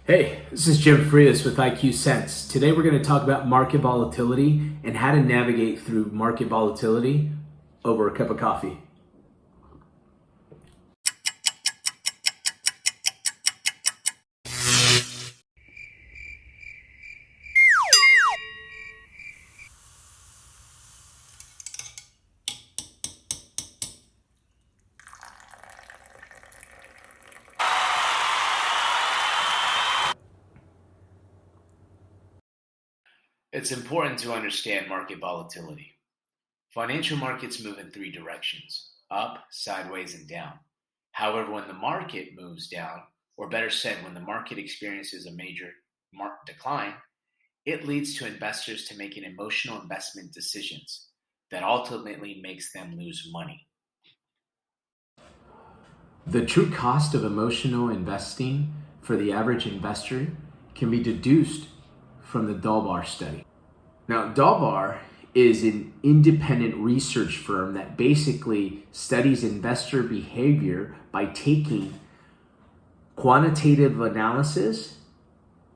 Hey, this is Jim Frias with IQcents. Today we're going to talk about market volatility and how to navigate through market volatility over a cup of coffee. It's important to understand market volatility. Financial markets move in three directions: up, sideways, and down. However, when the market moves down, or better said, when the market experiences a major decline, it leads to investors to making emotional investment decisions that ultimately makes them lose money. The true cost of emotional investing for the average investor can be deduced from the DalBar Study. Now, DalBar is an independent research firm that basically studies investor behavior by taking quantitative analysis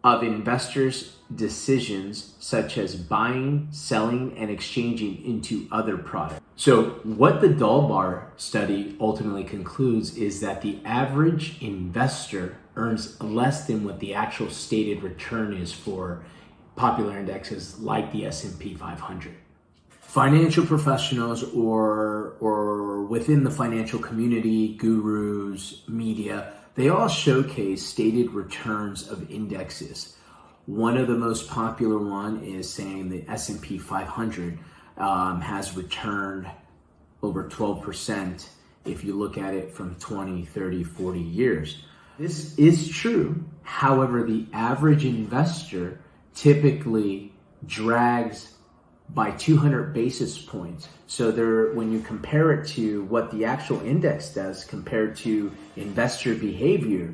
of investors' decisions such as buying, selling, and exchanging into other products. So what the DalBar study ultimately concludes is that the average investor earns less than what the actual stated return is for popular indexes like the S&P 500. Financial professionals or within the financial community, gurus, media, they all showcase stated returns of indexes. One of the most popular one is saying the S&P 500 has returned over 12% if you look at it from 20, 30, 40 years. This is true. However, the average investor typically drags by 200 basis points. So when you compare it to what the actual index does compared to investor behavior,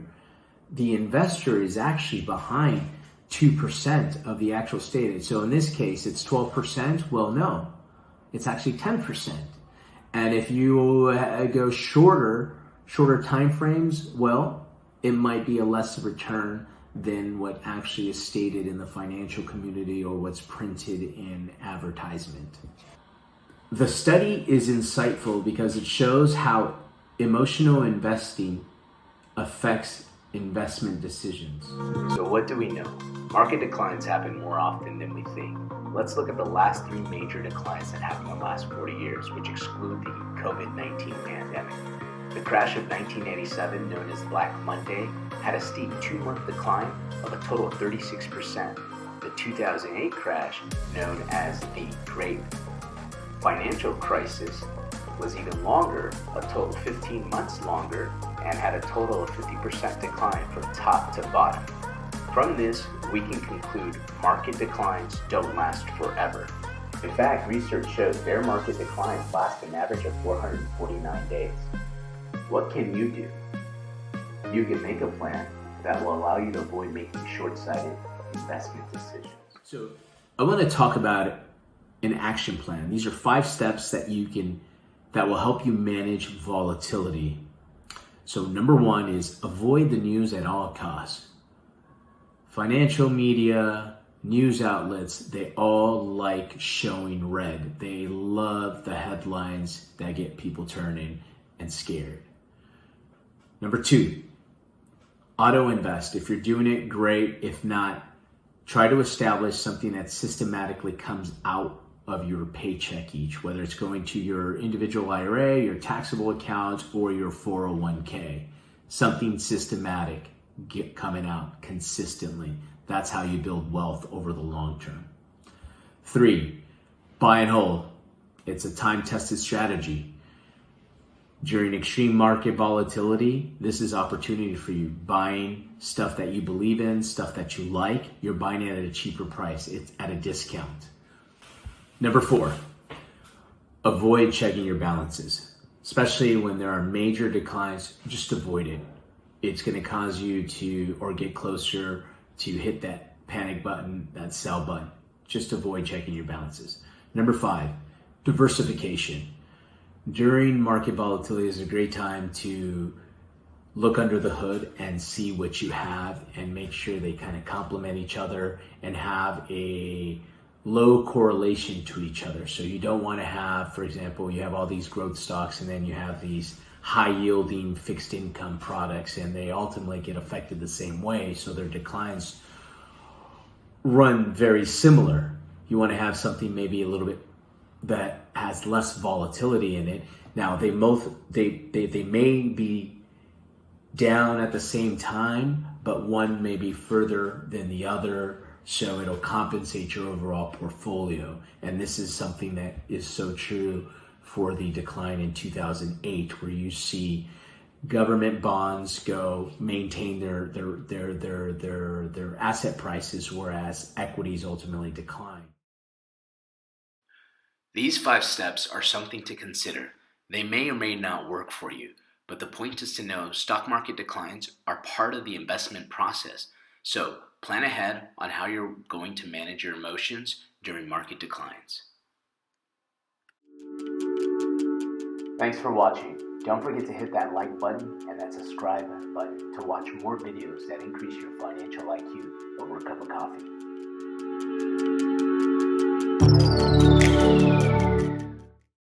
the investor is actually behind 2% of the actual stated. So in this case, it's 12%. Well, no, it's actually 10%. And if you go shorter time frames, well, it might be a less return than what actually is stated in the financial community or what's printed in advertisement. The study is insightful because it shows how emotional investing affects investment decisions. So what do we know? Market declines happen more often than we think. Let's look at the last three major declines that happened in the last 40 years, which exclude the COVID-19 pandemic. The crash of 1987, known as Black Monday, had a steep 2-month decline of a total of 36%. The 2008 crash, known as the Great Financial Crisis, was even longer, a total of 15 months longer, and had a total of 50% decline from top to bottom. From this, we can conclude market declines don't last forever. In fact, research shows bear market declines last an average of 449 days. What can you do? You can make a plan that will allow you to avoid making short-sighted investment decisions. So I want to talk about an action plan. These are 5 steps that will help you manage volatility. So number 1 is avoid the news at all costs. Financial media, news outlets, they all like showing red. They love the headlines that get people turning and scared. Number 2, auto invest. If you're doing it, great. If not, try to establish something that systematically comes out of your paycheck each, whether it's going to your individual IRA, your taxable accounts, or your 401k. Something systematic coming out consistently. That's how you build wealth over the long term. 3, buy and hold. It's a time-tested strategy. During extreme market volatility, this is opportunity for you. Buying stuff that you believe in, stuff that you like, you're buying it at a cheaper price. It's at a discount. Number 4, avoid checking your balances, especially when there are major declines. Just avoid it. It's going to cause you to, or get closer to hit that panic button, that sell button. Just avoid checking your balances. Number 5, diversification. During market volatility is a great time to look under the hood and see what you have and make sure they kind of complement each other and have a low correlation to each other. So you don't want to have, for example, you have all these growth stocks and then you have these high yielding fixed income products, and they ultimately get affected the same way. So their declines run very similar. You want to have something maybe a little bit that has less volatility in it. Now they may be down at the same time, but one may be further than the other, so it'll compensate your overall portfolio. And this is something that is so true for the decline in 2008, where you see government bonds maintain their asset prices, whereas equities ultimately decline. These 5 steps are something to consider. They may or may not work for you, but the point is to know stock market declines are part of the investment process. So plan ahead on how you're going to manage your emotions during market declines. Thanks for watching. Don't forget to hit that like button and that subscribe button to watch more videos that increase your financial IQ over a cup of coffee.